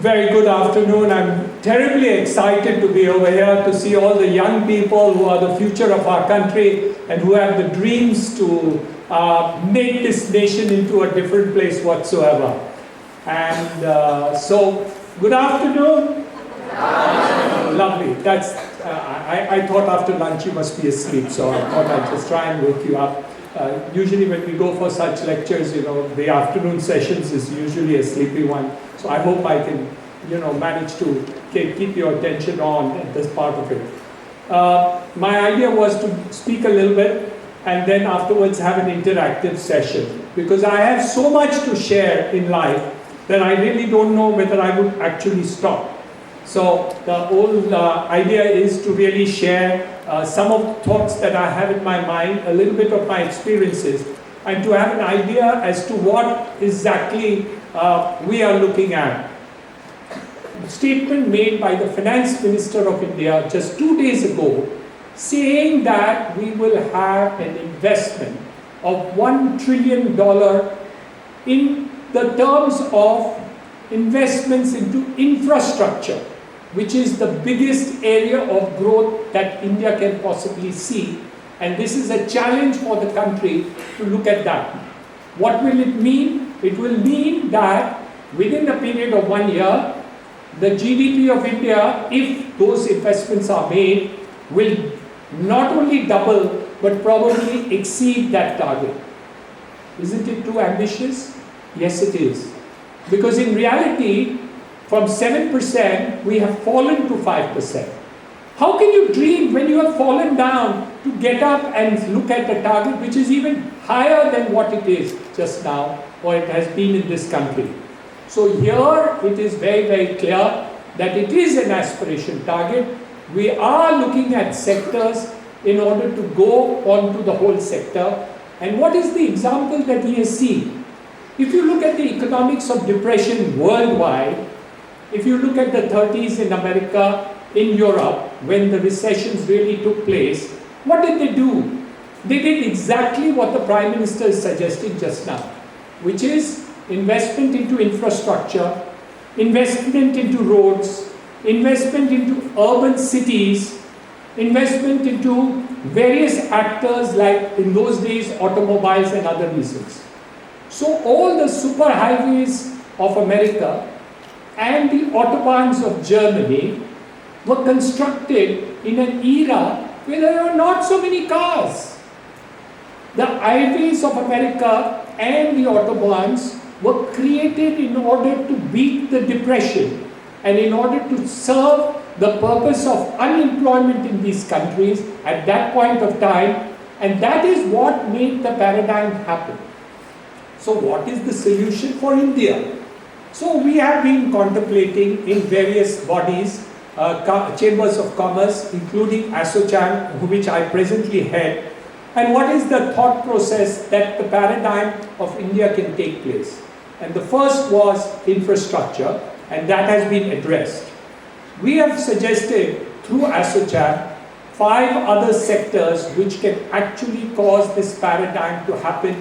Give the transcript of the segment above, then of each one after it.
Very good afternoon. I'm terribly excited to be over here to see all the young people who are the future of our country and who have the dreams to make this nation into a different place whatsoever. And so, good afternoon. Lovely. That's. I thought after lunch you must be asleep, so I thought I'd just try and wake you up. Usually when we go for such lectures, the afternoon sessions is usually a sleepy one. So I hope I can, manage to keep your attention on at this part of it. My idea was to speak a little bit and then afterwards have an interactive session, because I have so much to share in life that I really don't know whether I would actually stop. So the whole idea is to really share some of the thoughts that I have in my mind, a little bit of my experiences, and to have an idea as to what exactly we are looking at. A statement made by the Finance Minister of India just 2 days ago, saying that we will have an investment of $1 trillion in the terms of investments into infrastructure, which is the biggest area of growth that India can possibly see. And this is a challenge for the country to look at that. What will it mean? It will mean that within a period of 1 year, the GDP of India, if those investments are made, will not only double, but probably exceed that target. Isn't it too ambitious? Yes, it is. Because in reality, from 7%, we have fallen to 5%. How can you dream when you have fallen down to get up and look at the target which is even higher than what it is just now, or it has been in this country? So here it is very, very clear that it is an aspiration target. We are looking at sectors in order to go on to the whole sector. And what is the example that we have seen? If you look at the economics of depression worldwide, if you look at the 30s in America, in Europe, when the recessions really took place, what did they do? They did exactly what the Prime Minister is suggesting just now, which is investment into infrastructure, investment into roads, investment into urban cities, investment into various actors like in those days automobiles and other reasons. So all the superhighways of America and the autobahns of Germany were constructed in an era where there were not so many cars. The highways of America and the autobahns were created in order to beat the depression and in order to serve the purpose of unemployment in these countries at that point of time, and that is what made the paradigm happen. So what is the solution for India? So we have been contemplating in various bodies, chambers of commerce, including ASSOCHAM, which I presently head, and what is the thought process that the paradigm of India can take place. And the first was infrastructure, and that has been addressed. We have suggested through ASSOCHAM 5 other sectors which can actually cause this paradigm to happen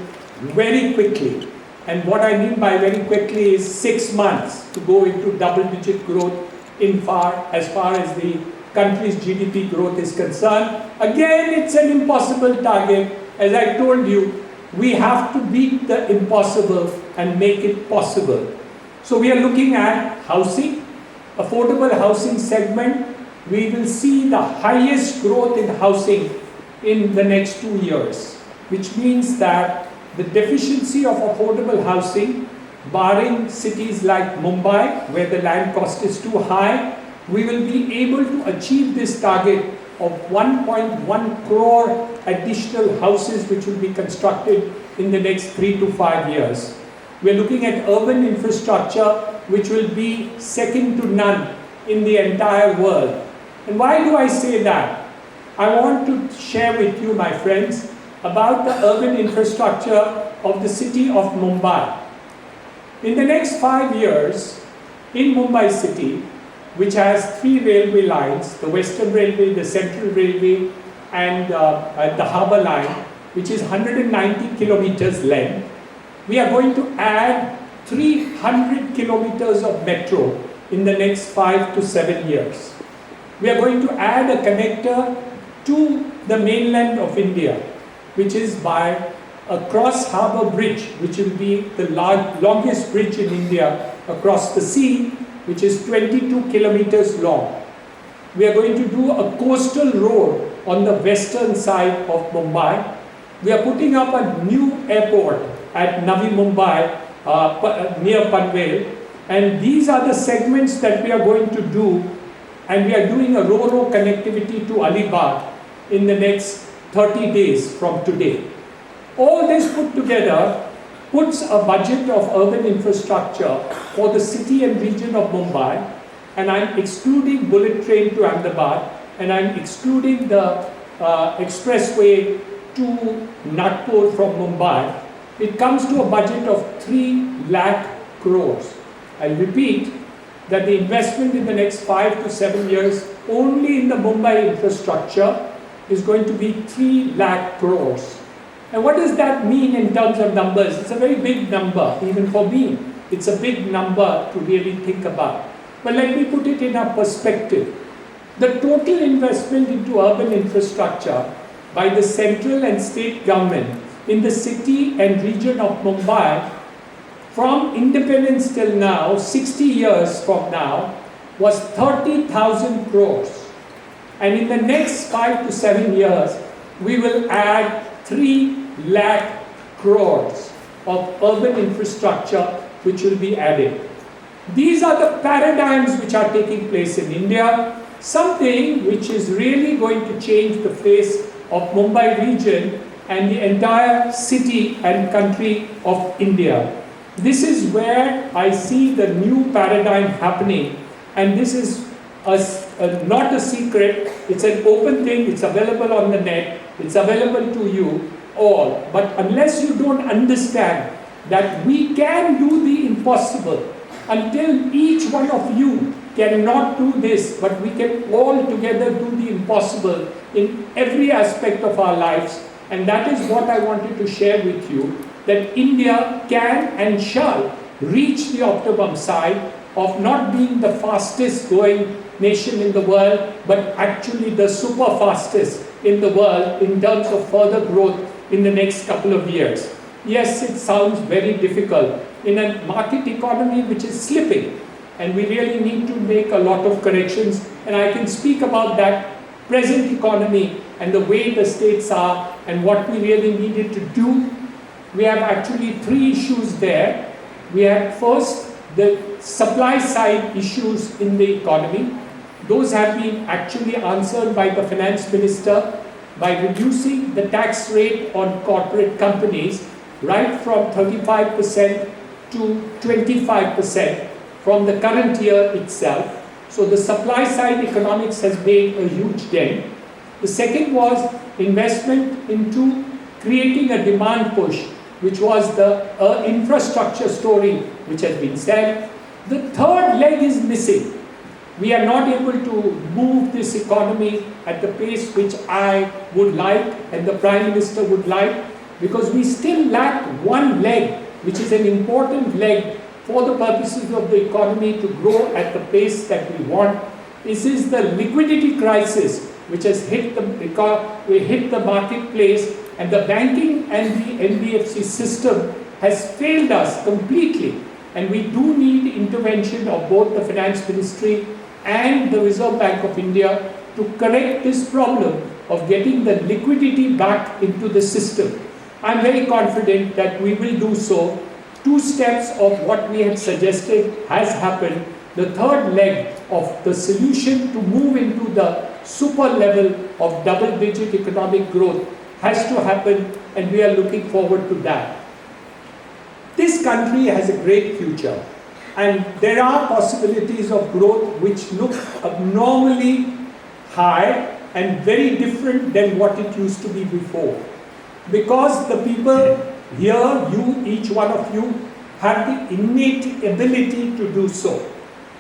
very quickly. And what I mean by very quickly is 6 months to go into double-digit growth as far as the country's GDP growth is concerned. Again, it's an impossible target. As I told you, we have to beat the impossible and make it possible. So we are looking at housing, affordable housing segment. We will see the highest growth in housing in the next 2 years, which means that the deficiency of affordable housing, barring cities like Mumbai, where the land cost is too high, we will be able to achieve this target of 1.1 crore additional houses which will be constructed in the next 3 to 5 years. We are looking at urban infrastructure which will be second to none in the entire world. And why do I say that? I want to share with you, my friends, about the urban infrastructure of the city of Mumbai. In the next 5 years, in Mumbai city, which has 3 railway lines, the Western Railway, the Central Railway, and the Harbour Line, which is 190 kilometers length, we are going to add 300 kilometers of metro in the next 5 to 7 years. We are going to add a connector to the mainland of India, which is by a cross-harbour bridge, which will be the longest bridge in India across the sea, which is 22 kilometers long. We are going to do a coastal road on the western side of Mumbai. We are putting up a new airport at Navi Mumbai near Panvel, and these are the segments that we are going to do, and we are doing a ro-ro connectivity to Alibag in the next 30 days from today. All this put together puts a budget of urban infrastructure for the city and region of Mumbai, and I'm excluding bullet train to Ahmedabad, and I'm excluding the expressway to Nagpur from Mumbai. It comes to a budget of 3 lakh crores. I'll repeat that the investment in the next 5 to 7 years only in the Mumbai infrastructure is going to be 3 lakh crores. And what does that mean in terms of numbers? It's a very big number, even for me. It's a big number to really think about. But let me put it in a perspective. The total investment into urban infrastructure by the central and state government in the city and region of Mumbai from independence till now, 60 years from now, was 30,000 crores. And in the next 5 to 7 years, we will add 3 lakh crores of urban infrastructure which will be added. These are the paradigms which are taking place in India, something which is really going to change the face of Mumbai region and the entire city and country of India. This is where I see the new paradigm happening, and this is not a secret. It's an open thing, it's available on the net, it's available to you all. But unless you don't understand that we can do the impossible, until each one of you cannot do this, but we can all together do the impossible in every aspect of our lives. And that is what I wanted to share with you, that India can and shall reach the optimum side of not being the fastest growing nation in the world, but actually the super fastest in the world in terms of further growth in the next couple of years. Yes, it sounds very difficult in a market economy which is slipping, and we really need to make a lot of corrections, and I can speak about that present economy and the way the states are and what we really needed to do. We have actually 3 issues there. We have first the supply side issues in the economy. Those have been actually answered by the finance minister by reducing the tax rate on corporate companies right from 35% to 25% from the current year itself. So the supply side economics has made a huge dent. The second was investment into creating a demand push, which was the infrastructure story which has been said. The third leg is missing. We are not able to move this economy at the pace which I would like and the Prime Minister would like, because we still lack one leg, which is an important leg for the purposes of the economy to grow at the pace that we want. This is the liquidity crisis which has hit the marketplace, and the banking and the NBFC system has failed us completely, and we do need intervention of both the Finance Ministry and the Reserve Bank of India to correct this problem of getting the liquidity back into the system. I'm very confident that we will do so. 2 steps of what we had suggested has happened. The third leg of the solution to move into the super level of double-digit economic growth has to happen, and we are looking forward to that. This country has a great future, and there are possibilities of growth which look abnormally high and very different than what it used to be before. Because the people here, you, each one of you, have the innate ability to do so.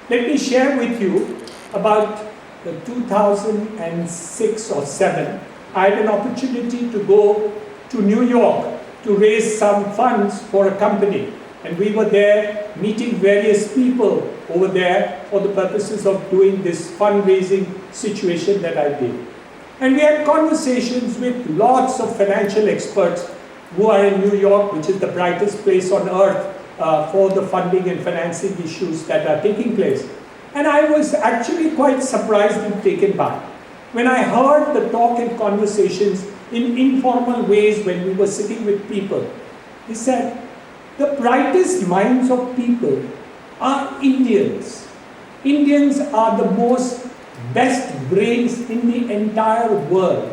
Let me share with you about the 2006 or 7. I had an opportunity to go to New York to raise some funds for a company. And we were there meeting various people over there for the purposes of doing this fundraising situation that I did. And we had conversations with lots of financial experts who are in New York, which is the brightest place on earth for the funding and financing issues that are taking place. And I was actually quite surprised and taken back when I heard the talk and conversations in informal ways when we were sitting with people. He said, the brightest minds of people are Indians. Indians are the best brains in the entire world.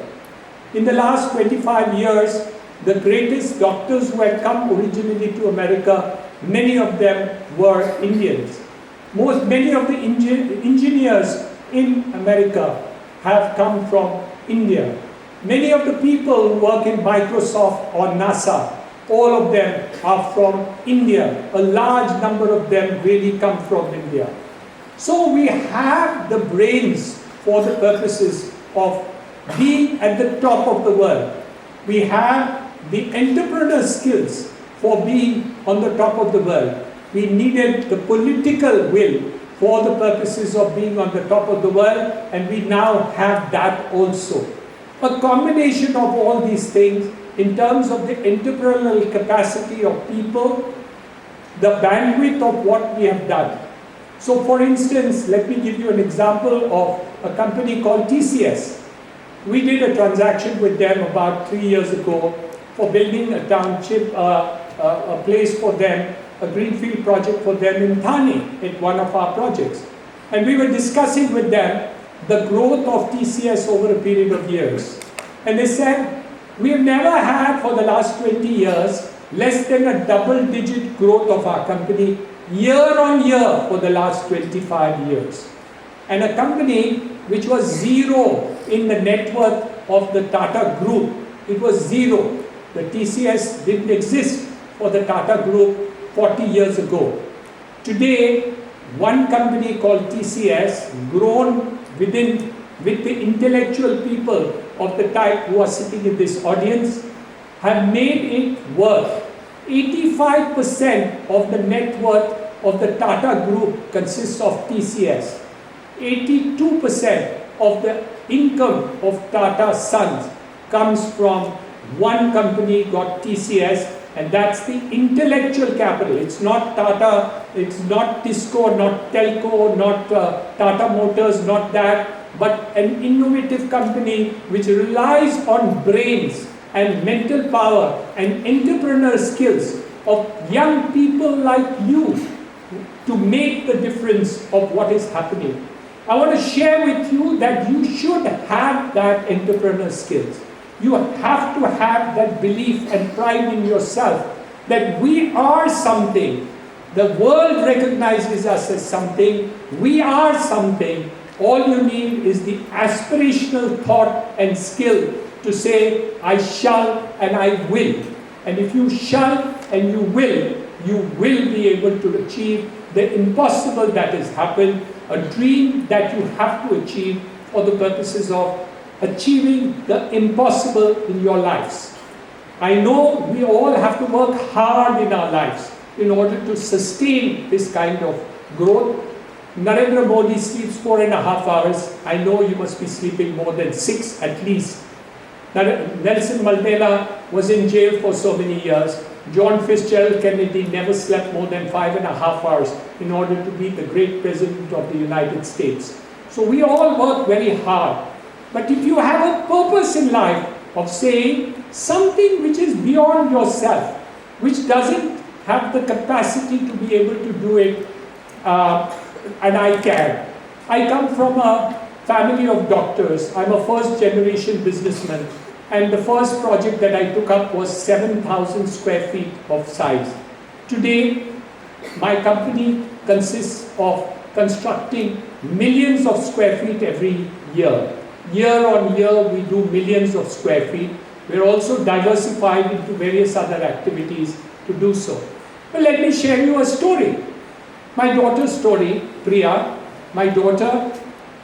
In the last 25 years, the greatest doctors who had come originally to America, many of them were Indians. Many of the engineers in America have come from India. Many of the people who work in Microsoft or NASA, all of them are from India. A large number of them really come from India. So we have the brains for the purposes of being at the top of the world. We have the entrepreneur skills for being on the top of the world. We needed the political will for the purposes of being on the top of the world, and we now have that also. A combination of all these things in terms of the entrepreneurial capacity of people, the bandwidth of what we have done. So for instance, let me give you an example of a company called TCS. We did a transaction with them about 3 years ago for building a township, a place for them, a greenfield project for them in Thane, at one of our projects. And we were discussing with them the growth of TCS over a period of years. And they said, we have never had for the last 20 years less than a double-digit growth of our company year on year for the last 25 years. And a company which was zero in the net worth of the Tata Group, it was zero. The TCS didn't exist for the Tata Group 40 years ago. Today, one company called TCS, grown with the intellectual people of the type who are sitting in this audience, have made it worth 85% of the net worth of the Tata Group consists of TCS. 82% of the income of Tata Sons comes from one company called TCS, and that's the intellectual capital. It's not Tata, it's not Tisco, not Telco, not Tata Motors, not that, but an innovative company which relies on brains and mental power and entrepreneur skills of young people like you to make the difference of what is happening. I want to share with you that you should have that entrepreneur skills. You have to have that belief and pride in yourself that we are something. The world recognizes us as something. We are something. All you need is the aspirational thought and skill to say, I shall and I will. And if you shall and you will be able to achieve the impossible that has happened, a dream that you have to achieve for the purposes of achieving the impossible in your lives. I know we all have to work hard in our lives in order to sustain this kind of growth. Narendra Modi sleeps 4.5 hours. I know you must be sleeping more than 6 at least. Nelson Mandela was in jail for so many years. John Fitzgerald Kennedy never slept more than 5.5 hours in order to be the great president of the United States. So we all work very hard. But if you have a purpose in life of saying something which is beyond yourself, which doesn't have the capacity to be able to do it, and I can. I come from a family of doctors. I'm a first generation businessman. And the first project that I took up was 7,000 square feet of size. Today, my company consists of constructing millions of square feet every year. Year on year, we do millions of square feet. We're also diversified into various other activities to do so. But let me share you a story. My daughter's story, Priya, my daughter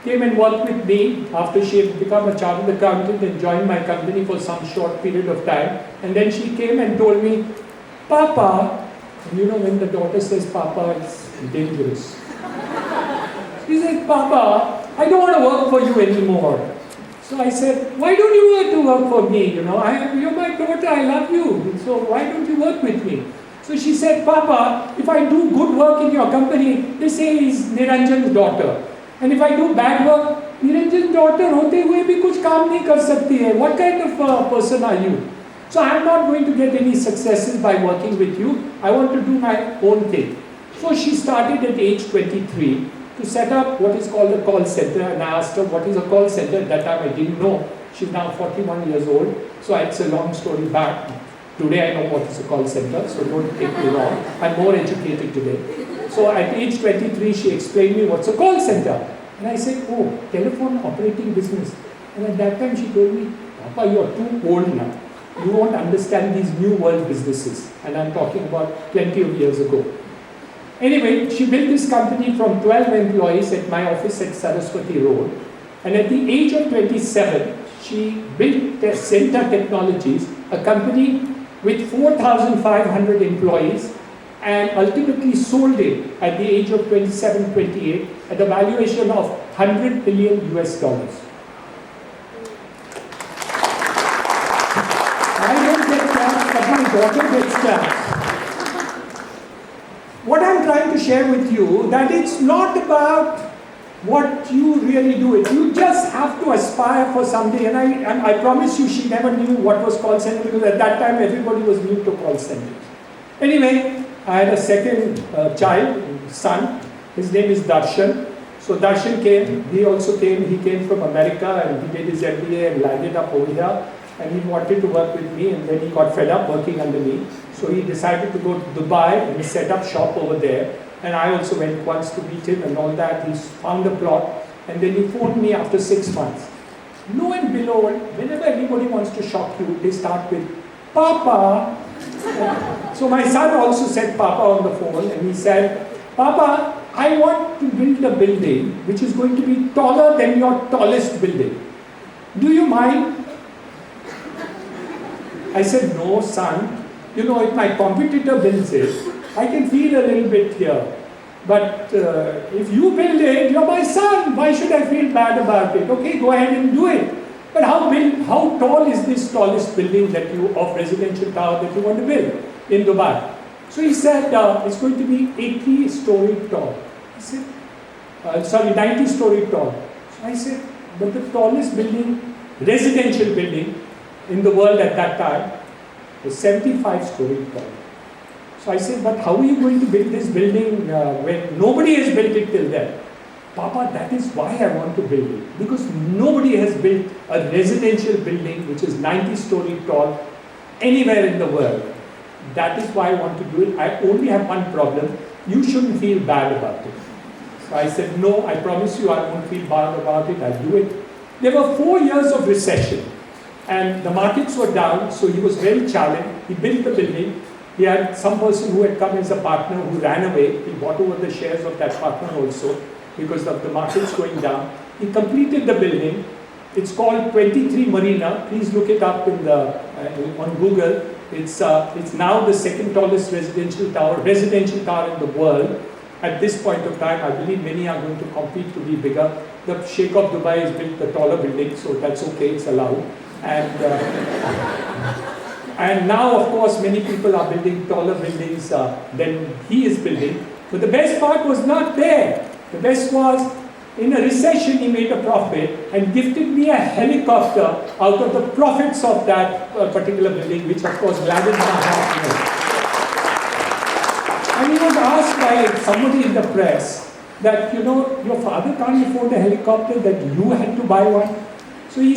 came and worked with me after she had become a chartered accountant and joined my company for some short period of time. And then she came and told me, Papa, and you know when the daughter says Papa, it's dangerous. He said, Papa, I don't want to work for you anymore. So I said, why don't you want to work for me? You're my daughter, I love you. So why don't you work with me? So she said, Papa, if I do good work in your company, they say he's Niranjan's daughter. And if I do bad work, Niranjan's daughter होते हुए भी कुछ काम नहीं कर सकती है. What kind of person are you? So I'm not going to get any successes by working with you. I want to do my own thing. So she started at age 23 to set up what is called a call center, and I asked her what is a call center. At that time I didn't know. She's now 41 years old, so it's a long story back. Today I know what is a call center, so don't take me wrong. I'm more educated today. So at age 23 she explained me what's a call center. And I said, oh, telephone operating business. And at that time she told me, Papa, you're too old now. You won't understand these new world businesses. And I'm talking about 20 of years ago. Anyway, she built this company from 12 employees at my office at Saraswati Road. And at the age of 27, she built Center Technologies, a company with 4,500 employees, and ultimately sold it at the age of 27, 28 at a valuation of 100 billion US dollars. I don't get cash, but my daughter gets cash. What I'm trying to share with you, that it's not about what you really do it. You just have to aspire for someday. And I promise you, she never knew what was call center, because at that time everybody was new to call centers. Anyway, I had a second child, son. His name is Darshan. So Darshan came. He also came. He came from America and he did his MBA and landed up over here. And he wanted to work with me, and then he got fed up working under me. So he decided to go to Dubai and set up shop over there. And I also went once to meet him and all that. He found a plot, and then he phoned me after 6 months. Lo and behold, whenever anybody wants to shock you, they start with, Papa. So my son also said Papa on the phone, and he said, Papa, I want to build a building which is going to be taller than your tallest building. Do you mind? I said, no, son. If my competitor builds it, I can feel a little bit here. But if you build it, you're my son. Why should I feel bad about it? Okay, go ahead and do it. But how tall is this tallest building of residential tower that you want to build in Dubai? So he said, it's going to be 80-story tall. I said, 90-story tall. So I said, but the tallest building, residential building in the world at that time was 75-story tall. So I said, but how are you going to build this building when nobody has built it till then? Papa, that is why I want to build it. Because nobody has built a residential building which is 90-story tall anywhere in the world. That is why I want to do it. I only have one problem. You shouldn't feel bad about it. So I said, no, I promise you I won't feel bad about it. I'll do it. There were 4 years of recession. And the markets were down, so he was very challenged. He built the building. He had some person who had come as a partner who ran away. He bought over the shares of that partner also because of the markets going down. He completed the building. It's called 23 Marina. Please look it up on Google. It's now the second tallest residential tower in the world. At this point of time, I believe many are going to compete to be bigger. The Sheikh of Dubai has built the taller building, so that's okay, it's allowed. And now, of course, many people are building taller buildings than he is building. But the best part was not there. The best was, in a recession, he made a profit and gifted me a helicopter out of the profits of that particular building, which, of course, landed in my house. And he was asked by somebody in the press that, your father can't afford a helicopter, that you had to buy one. So he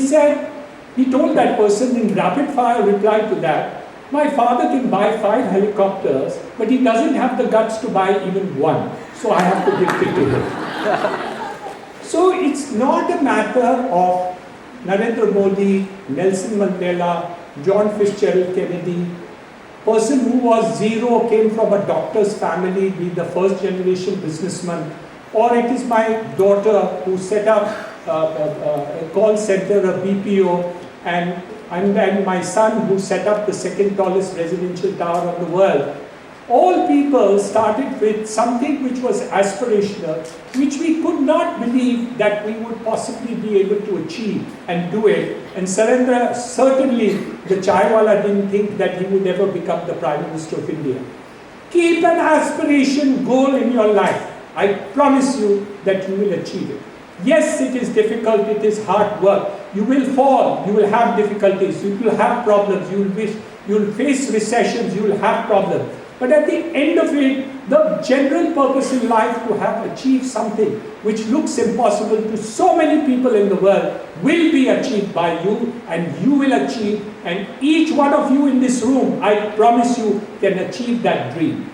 told that person in rapid fire reply to that, my father can buy 5 helicopters, but he doesn't have the guts to buy even one. So I have to gift it to him. So it's not a matter of Narendra Modi, Nelson Mandela, John Fitzgerald Kennedy, person who was zero, came from a doctor's family, be the first generation businessman, or it is my daughter who set up a call center, a BPO, and my son who set up the second tallest residential tower of the world. all people started with something which was aspirational, which we could not believe that we would possibly be able to achieve and do it. And Surendra, certainly the chaiwala didn't think that he would ever become the Prime Minister of India. Keep an aspiration goal in your life. I promise you that you will achieve it. Yes, it is difficult, it is hard work. You will fall, you will have difficulties, you will have problems, you will face recessions, you will have problems. But at the end of it, the general purpose in life to have achieved something which looks impossible to so many people in the world will be achieved by you, and you will achieve, and each one of you in this room, I promise you, can achieve that dream.